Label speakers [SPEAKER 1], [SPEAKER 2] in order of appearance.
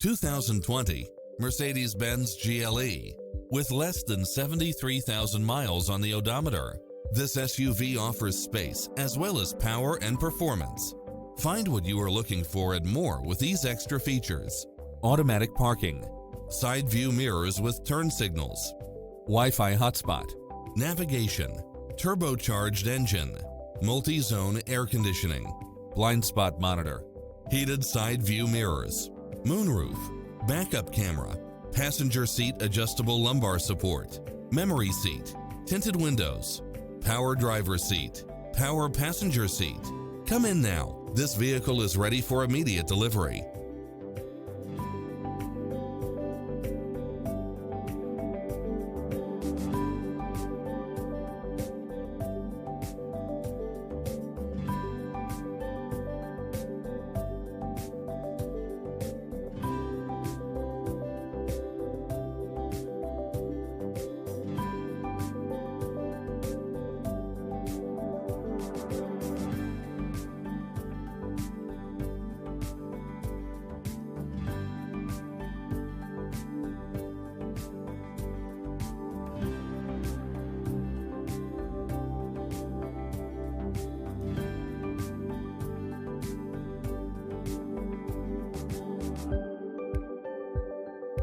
[SPEAKER 1] 2020 Mercedes-Benz GLE. With less than 73,000 miles on the odometer, this SUV offers space as well as power and performance. Find what you are looking for and more with these extra features: automatic parking, side view mirrors with turn signals, Wi-Fi hotspot, navigation, turbocharged engine, multi-zone air conditioning, blind spot monitor, heated side view mirrors, moonroof, backup camera, passenger seat adjustable lumbar support, memory seat, tinted windows, power driver seat, power passenger seat. Come in now. This vehicle is ready for immediate delivery.